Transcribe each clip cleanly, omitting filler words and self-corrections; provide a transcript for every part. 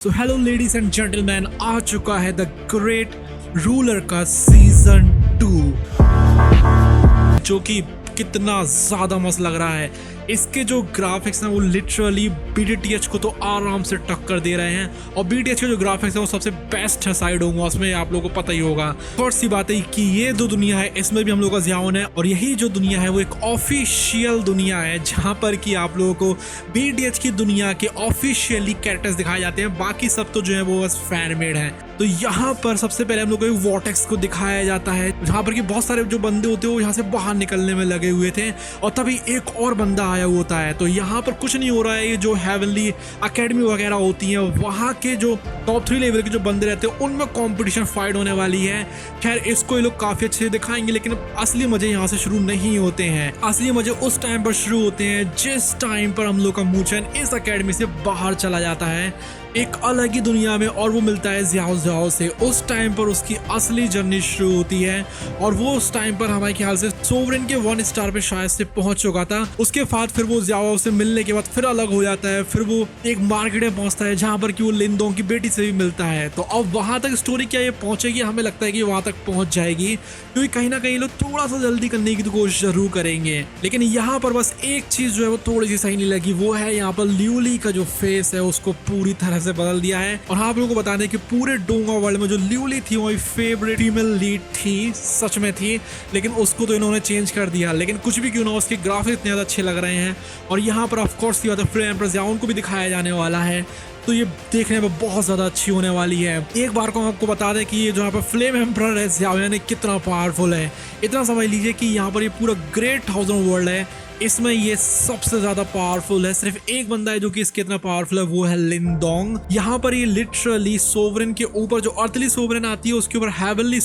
So hello ladies and gentleman, आ चुका है द ग्रेट रूलर का सीजन 2, जो कि कितना ज़्यादा मस्त लग रहा है। इसके जो ग्राफिक्स हैं वो लिटरली BTTH को तो आराम से टक्कर दे रहे हैं, और BTTH के जो ग्राफिक्स हैं वो सबसे बेस्ट साइड होंगे, उसमें आप लोगों को पता ही होगा। फर्स्ट सी बात है कि ये जो दुनिया है इसमें भी हम लोगों का ज़ियाओन है, और यही जो दुनिया है वो एक ऑफिशियल दुनिया है जहाँ पर कि आप लोगों को BTTH की दुनिया के ऑफिशियली कैरेक्टर्स दिखाए जाते हैं, बाकी सब तो जो है वो बस फैन मेड है। तो यहाँ पर सबसे पहले हम लोग को वॉर्टेक्स को दिखाया जाता है, जहाँ पर कि बहुत सारे जो बंदे होते हैं वो यहाँ से बाहर निकलने में लगे हुए थे, और तभी एक और बंदा आया होता है। तो यहाँ पर कुछ नहीं हो रहा है, ये जो हेवनली एकेडमी वगैरह होती है वहाँ के जो टॉप 3 लेवल के जो बंदे रहते हैं उनमें कंपटीशन फाइट होने वाली है। खैर इसको ये लोग काफी अच्छे से दिखाएंगे, लेकिन असली मजे यहाँ से शुरू नहीं होते हैं। असली मजे उस टाइम पर शुरू होते हैं जिस टाइम पर हम लोग का मूचेन इस एकेडमी से बाहर चला जाता है एक अलग ही दुनिया में, और वो मिलता है ज़ियाओ ज़ियाओ से। उस टाइम पर उसकी असली जर्नी शुरू होती है, और वो उस टाइम पर हमारे ख्याल से सोवरेन के 1 स्टार पे शायद से पहुंच चुका था। उसके बाद फिर वो ज़ियाओ से मिलने के बाद फिर अलग हो जाता है, फिर वो एक मार्केट में पहुंचता है जहां पर कि वो लिंदोंग की बेटी से भी मिलता है। तो अब वहां तक स्टोरी क्या ये पहुंचेगी, हमें लगता है कि वहां तक पहुंच जाएगी, क्योंकि कहीं ना कहीं लोग थोड़ा सा जल्दी करने की तो कोशिश जरूर करेंगे। लेकिन यहाँ पर बस एक चीज जो है वो थोड़ी सी सही नहीं लगी, वो है यहाँ पर ल्यूली का जो फेस है उसको पूरी तरह से बदल दिया है। और आप लोगों को बता दें कि पूरे डोंगा वर्ल्ड में जो ल्यूली थी वो फेवरेट फीमेल लीड थी, सच में थी, लेकिन उसको तो इन्होंने चेंज कर दिया। लेकिन कुछ भी क्यों ना, उसके ग्राफिक्स इतने ज़्यादा अच्छे लग रहे हैं, और यहाँ पर ऑफ कोर्स फ्लेम एम्परर ज़ियाओन को भी दिखाया जाने वाला है, तो ये देखने में बहुत ज़्यादा अच्छी होने वाली है। एक बार को आपको बता दें कि ये जो यहाँ पर फ्लेम एम्परर है ज़ियाओन कितना पावरफुल है। इतना समझ लीजिए कि यहाँ पर ये पूरा ग्रेट 1000 वर्ल्ड है, इसमें ये सबसे ज्यादा पावरफुल है। सिर्फ एक बंदा है जो कि इसके इतना पावरफुल है, वो है लिंदोंग। यहाँ पर ये लिटरली सोवरेन के ऊपर जो अर्थली सोवरेन आती है उसके ऊपर हेवनली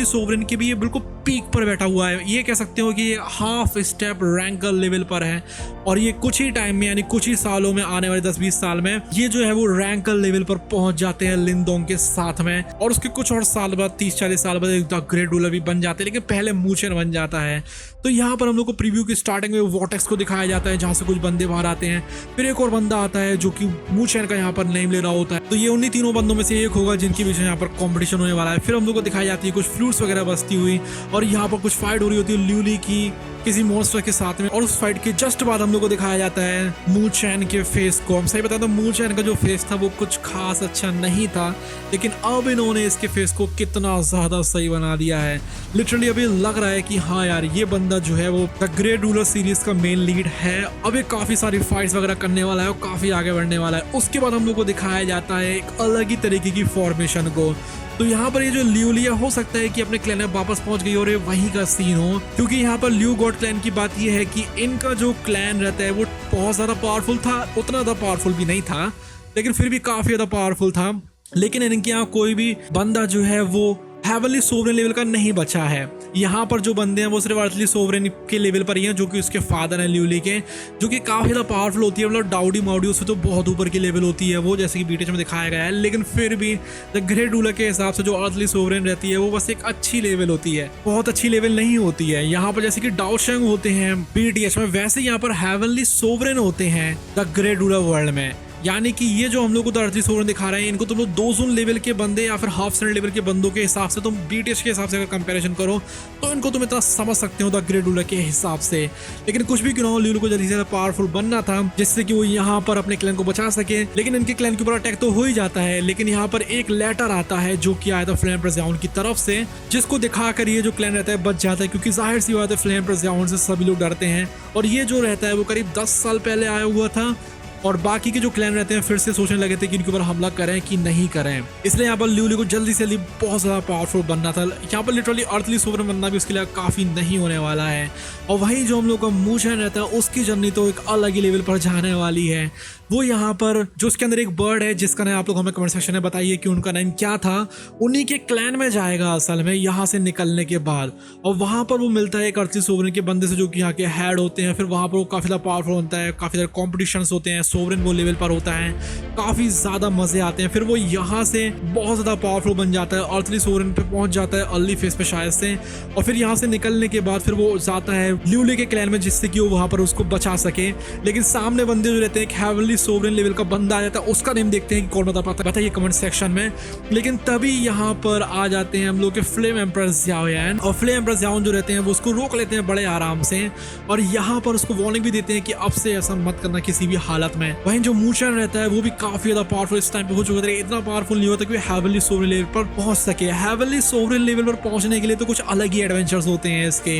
सोवरेन के भी ये बिल्कुल पीक पर बैठा हुआ है। ये कह सकते हो कि ये हाफ स्टेप रैंकर लेवल पर है, और ये कुछ ही टाइम में यानी कुछ ही सालों में, आने वाले 10-20 साल में ये जो है वो रैंकर लेवल पर पहुंच जाते हैं लिंदोंग के साथ में, और उसके कुछ और साल बाद 30-40 साल बाद द ग्रेट रूलर भी बन जाते हैं, लेकिन पहले मूचेन बन जाता है। तो यहाँ पर हम लोग को प्रीव्यू की स्टार्टिंग में वॉर्टेक्स को दिखाया जाता है जहाँ से कुछ बंदे बाहर आते हैं, फिर एक और बंदा आता है जो कि मूचेन का यहाँ पर नेम ले रहा होता है। तो ये उन्हीं तीनों बंदों में से एक होगा जिनके बीच में यहाँ पर कंपटीशन होने वाला है। फिर हम लोग को दिखाई जाती है कुछ फ्लूट्स वगैरह बजती हुई, और यहाँ पर कुछ फाइट हो रही होती है ल्यूली की किसी मॉन्स्टर के साथ में, और उस फाइट के जस्ट बाद हम लोग को दिखाया जाता है मूचेन के फेस को। हम सही बता दो, मूचेन का जो फेस था वो कुछ खास अच्छा नहीं था, लेकिन अब इन्होंने इसके फेस को कितना ज्यादा सही बना दिया है। लिटरली अभी लग रहा है कि हाँ यार, ये बंदा जो है वो द ग्रेट रूलर सीरीज का मेन लीड है। अब ये काफी सारी फाइट्स वगैरह करने वाला है और काफी आगे बढ़ने वाला है। उसके बाद हम लोग को दिखाया जाता है एक अलग ही तरीके की फॉर्मेशन को। तो यहाँ पर ये जो ल्यूलिया हो सकता है कि अपने क्लैन में वापस पहुंच गई और ये वहीं का सीन हो, क्योंकि यहाँ पर ल्यू गॉड क्लैन की बात ये है कि इनका जो क्लैन रहता है वो बहुत ज्यादा पावरफुल था, उतना ज्यादा पावरफुल भी नहीं था, लेकिन फिर भी काफी ज्यादा पावरफुल था। लेकिन इनके यहाँ कोई भी बंदा जो है वो हेवनली सोवरेन लेवल का नहीं बचा है। यहाँ पर जो बंदे हैं वो सिर्फ अर्थली सोवरेन के लेवल पर ही हैं, जो कि उसके फादर हैं ल्यूली के, जो कि काफी ज्यादा पावरफुल होती है। मतलब डाउडी माउडी उससे तो बहुत ऊपर की लेवल होती है वो, जैसे कि BTTH में दिखाया गया है। लेकिन फिर भी द ग्रेट रूलर के हिसाब से जो अर्थली सोवरेन रहती है वो बस एक अच्छी लेवल होती है, बहुत अच्छी लेवल नहीं होती है। यहाँ पर जैसे कि डाओशेंग होते हैं BTTH में, वैसे यहाँ पर हेवनली सोवरेन होते हैं द ग्रेट रूलर वर्ल्ड में। यानी कि ये जो हम लोग को तो अर्थली सोवरेन दिखा रहे हैं, इनको तुम लोग 2 जोन लेवल के बंदे या फिर हाफ सेंट लेवल के बंदों के हिसाब से, तुम BTTH के हिसाब से अगर कंपैरिजन करो तो इनको तुम इतना समझ सकते हो द ग्रेट रूलर के हिसाब से। लेकिन कुछ भी क्यों ना हो, ल्यूली को जल्दी से पावरफुल बनना था जिससे कि वो यहाँ पर अपने क्लैन को बचा सके। लेकिन इनके क्लैन के ऊपर अटैक तो हो ही जाता है, लेकिन यहाँ पर एक लेटर आता है जो कि आया था फ्लेम एम्परर ज़ियाओन की तरफ से, जिसको दिखाकर ये जो क्लैन रहता है बच जाता है, क्योंकि जाहिर सी बात है फ्लेम एम्परर ज़ियाओन से सभी लोग डरते हैं, और ये जो रहता है वो करीब 10 साल पहले आया हुआ था, और बाकी के जो क्लैन रहते हैं फिर से सोचने लगे थे कि इनके ऊपर हमला करें कि नहीं करें। इसलिए यहाँ पर ल्यूली को जल्दी से बहुत ज़्यादा पावरफुल बनना था। यहाँ पर लिटरली अर्थली सोवरेन बनना भी उसके लिए काफ़ी नहीं होने वाला है। और वहीं जो हम लोग का मूचेन रहता है उसकी जर्नी तो एक अलग ही लेवल पर जाने वाली है। वो यहाँ पर जो उसके अंदर एक बर्ड है जिसका नाम आप लोग हमें कमेंट सेक्शन में बताइए कि उनका नाम क्या था, उन्हीं के क्लैन में जाएगा असल में यहाँ से निकलने के बाद, और वहाँ पर वो मिलता है एक अर्थली सोवरेन के बंदे से जो कि यहाँ के हेड होते हैं। फिर वहाँ पर वो काफ़ी ज़्यादा पावरफुल होता है, काफ़ी ज़्यादा कॉम्पिटिशन्स होते हैं, सोवरेन वो लेवल पर होता है, काफ़ी ज़्यादा मज़े आते हैं। फिर वो यहाँ से बहुत ज़्यादा पावरफुल बन जाता है, अर्थली सोवरेन पे पहुँच जाता है अर्ली फेस पे शायद से, और फिर यहाँ से निकलने के बाद फिर वो जाता है ल्यूली के क्लैन में जिससे कि वो वहाँ पर उसको बचा सके। लेकिन सामने बंदे जो रहते हैं, एक हेवनली सोवरेन लेवल का बंदा आ जाता है, उसका नेम देखते हैं कि कौन बता पाता है, बताइए कमेंट सेक्शन में। लेकिन तभी यहाँ पर आ जाते हैं हम लोग के फ्लेम एम्परर ज़ियाओयान, और फ्लेम एम्परर ज़ियाओयान जो रहते हैं वो उसको रोक लेते हैं बड़े आराम से, और यहाँ पर उसको वार्निंग भी देते हैं कि अब से ऐसा मत करना किसी भी हालत में। वहीं जो मूचन रहता है वो भी काफी ज्यादा पावरफुल इस टाइम पे हो चुका था, इतना पावरफुल नहीं होता कि हेवनली सोवरेन लेवल पर पहुंच सके। हेवनली सोवरेन लेवल पर पहुंचने के लिए तो कुछ अलग ही एडवेंचर्स होते हैं इसके।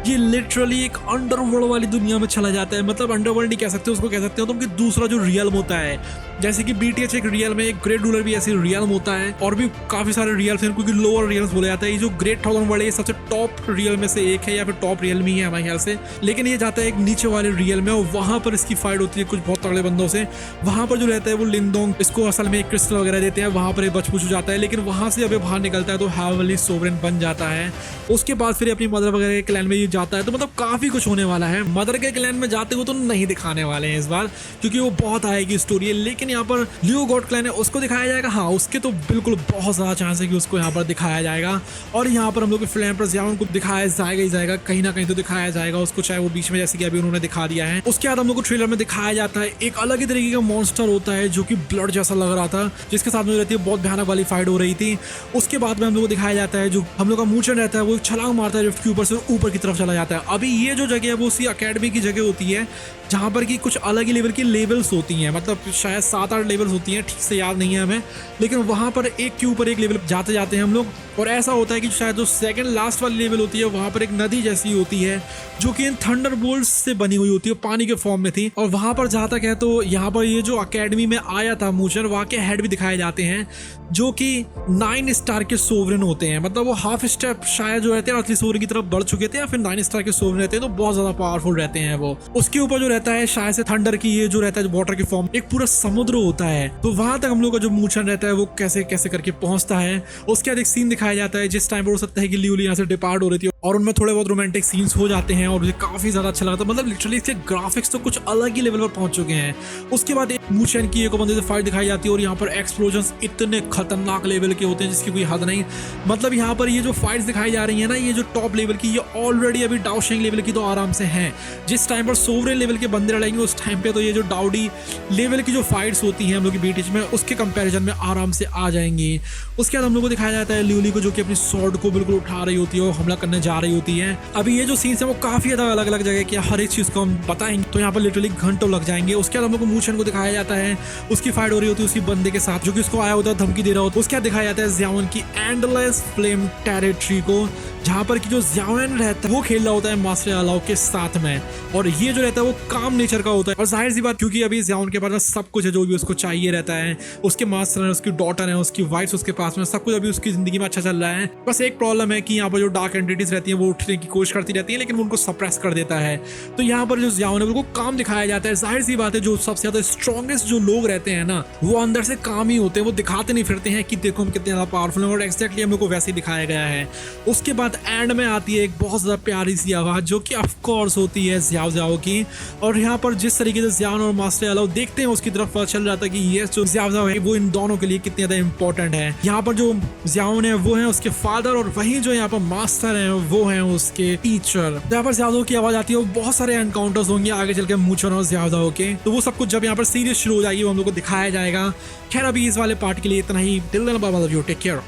ये लिटरली एक अंडरवर्ल्ड वाली दुनिया में चला जाता है, मतलब अंडरवर्ल्ड नहीं कह सकते उसको, कह सकते हो तुम कि दूसरा जो रियल्म होता है, जैसे कि BTH एक रियल में, एक ग्रेट रूलर भी ऐसी रियल्म होता है, और भी काफी सारे रियल्स हैं क्योंकि लोअर रियल्स बोला जाता है। ये जो ग्रेट 1000 वर्ल्ड है ये सबसे टॉप रियल में से एक है, या फिर टॉप रियल में ही है हमारे ख्याल से। लेकिन ये जाता है एक नीचे वाले रियल में, और वहां पर इसकी फाइट होती है कुछ बहुत तगड़े बंदों से। वहां पर जो रहता है वो लिंदोंग इसको असल में एक क्रिस्टल वगैरह देते हैं, वहां पर बचपुच हो जाता है, लेकिन वहां से अभी बाहर निकलता है तो हेवनली सोवरेन बन जाता है। उसके बाद फिर अपनी मदर वगैरह के क्लैन में ये जाता है, तो मतलब काफी कुछ होने वाला है। मदर के क्लैन में जाते हुए तो नहीं दिखाने वाले हैं इस बार, क्योंकि वो बहुत आएगी स्टोरी है। लेकिन यहाँ पर लियो गॉड क्लैन है उसको दिखाया जाएगा, हाँ उसके तो बिल्कुल बहुत ज्यादा चांस है कि उसको यहाँ पर दिखाया जाएगा। और यहाँ पर हम लोग फ्लेम एम्परर ज़ियाओयान को दिखाया जाएगा ही जाएगा, कहीं ना कहीं तो दिखाया जाएगा उसको, चाहे वो बीच में जैसे कि अभी उन्होंने दिखा दिया है। उसके बाद हम लोग को ट्रेलर में दिखाया जाता है एक अलग ही तरीके का मॉन्स्टर होता है जो कि ब्लड जैसा लग रहा था, जिसके साथ में रहती है बहुत भयानक वाली फाइट हो रही थी। उसके बाद में हम लोग को दिखाया जाता है जो हम लोग का मूचन रहता है वो छलांग मारता है रिफ्ट के ऊपर से ऊपर की तरफ चला जाता है। अभी ये जो जगह है वो उसी अकेडमी की जगह होती है जहाँ पर कि कुछ अलग ही लेवल की लेवल्स होती हैं, मतलब शायद 7-8 लेवल्स होती हैं, ठीक से याद नहीं है हमें। लेकिन वहाँ पर एक के ऊपर एक लेवल जाते जाते हैं हम लोग, और ऐसा होता है कि शायद जो सेकंड लास्ट वाली लेवल होती है वहाँ पर एक नदी जैसी होती है जो कि इन थंडरबोल्ट्स से बनी हुई होती है, पानी के फॉर्म में थी। और वहाँ पर जहाँ तक है तो यहाँ पर ये जो अकेडमी में आया था मूचन, वहाँ के हेड भी दिखाए जाते हैं जो कि 9 स्टार के सोवरेन होते हैं, मतलब वो हाफ स्टेप शायद जो रहते हैं असली सोवरेन की तरफ बढ़ चुके थे, या फिर 9 स्टार के सोवरेन रहते हैं तो बहुत ज्यादा पावरफुल रहते हैं वो। उसके ऊपर जो रहता है शायद से थंडर की ये जो रहता है वाटर के फॉर्म, एक पूरा समुद्र होता है। तो वहां तक हम लोग का जो मूचन रहता है वो कैसे कैसे करके पहुंचता है। उसके बाद एक सीन दिखाया जाता है जिस टाइम पर हो सकता है कि ल्यूली यहाँ से डिपार्ट हो रही थी, और उनमें थोड़े बहुत रोमांटिक सीन्स हो जाते हैं, और मुझे काफी ज्यादा अच्छा लगा था। मतलब लिटरली इसके ग्राफिक्स तो कुछ अलग ही लेवल पर पहुंच चुके हैं। उसके बाद एक मूचन की एक बंदे से फाइट दिखाई जाती है, और यहाँ पर एक्सप्लोजन्स इतने खतरनाक लेवल के होते हैं जिसकी कोई हद नहीं। मतलब यहाँ पर ये जो फाइट्स दिखाई जा रही है ना, ये जो टॉप लेवल की, ये ऑलरेडी अभी डाउशिंग लेवल की तो आराम से है। जिस टाइम पर सोवरेन लेवल के बंदे लड़ेंगे उस टाइम पे तो ये जो डाउडी लेवल की जो फाइट्स होती हैं हम लोग की BTH में, उसके कंपैरिजन में आराम से आ जाएंगी। उसके बाद हम लोग को दिखाया जाता है ल्यूली को जो कि अपनी स्वॉर्ड को बिल्कुल उठा रही होती है और हमला करने जा रही होती है। अभी ये जो सीन्स है वो काफी ज्यादा अलग अलग जगह की, हर एक चीज को हम बताएंगे तो यहाँ पर लिटरली घंटों लग जाएंगे। उसके बाद हम लोग को मूचन को दिखाया जाता है, उसकी फाइट हो रही होती है उसी बंदे के साथ जो कि उसको आया होता है धमकी दे रहा होता है। उसके बाद दिखाया जाता है ज़ियाओयान की एंडलेस फ्लेम टेरिटरी को, जहाँ पर कि जो ज़ियाओयान रहता है वो खेल रहा होता है मास्टर अलाउ के साथ में, और ये जो रहता है वो काम नेचर का होता है। और जाहिर सी बात क्योंकि अभी ज़ियाओयान के पास में सब कुछ है जो भी उसको चाहिए रहता है, उसके मास्टर है, उसकी डॉटर है, उसकी वाइफ उसके पास में, सब कुछ अभी उसकी जिंदगी में अच्छा चल रहा है। बस एक प्रॉब्लम है कि यहाँ पर जो डार्क एंटिटीज रहती है वो उठने की कोशिश करती रहती है, लेकिन वो उनको सप्रेस कर देता है। तो यहाँ पर जो ज़ियाओयान है उनको काम दिखाया जाता है। जाहिर सी बात है जो सबसे ज्यादा स्ट्रॉन्गेस्ट जो लोग रहते हैं ना, वो अंदर से काम ही होते हैं, वो दिखाते नहीं फिरते हैं कि देखो हम कितने ज्यादा पावरफुल हैं, और एक्जैक्टली हम लोग को वैसे ही दिखाया गया है। उसके बाद एंड में आती है एक बहुत ज्यादा प्यारी सी आवाज जो कि ऑफ कोर्स होती है ज़ियाओ ज़ियाओ की। और यहाँ पर जिस तरीके से ज़ियाओयान और मास्टर अलाउ देखते हैं उसकी तरफ पता चल रहा था कि ये जो ज़ियाओ ज़ियाओ है वो इन दोनों के लिए कितने ज्यादा इंपॉर्टेंट है। यहाँ पर जो ज़ियाओयान है वो है उसके फादर, और वहीं जो यहाँ पर मास्टर है वो है उसके टीचर। यहाँ पर ज़ियाओ की आवाज आती है, बहुत सारे एनकाउंटर्स होंगे आगे चल के मूचन और ज़ियाओ ज़ियाओ के, तो वो सब कुछ जब यहाँ पर सीरीज शुरू हो जाएगी वो हम लोग को दिखाया जाएगा। खैर अभी इस वाले पार्ट के लिए इतना ही। Till then bye bye, take care.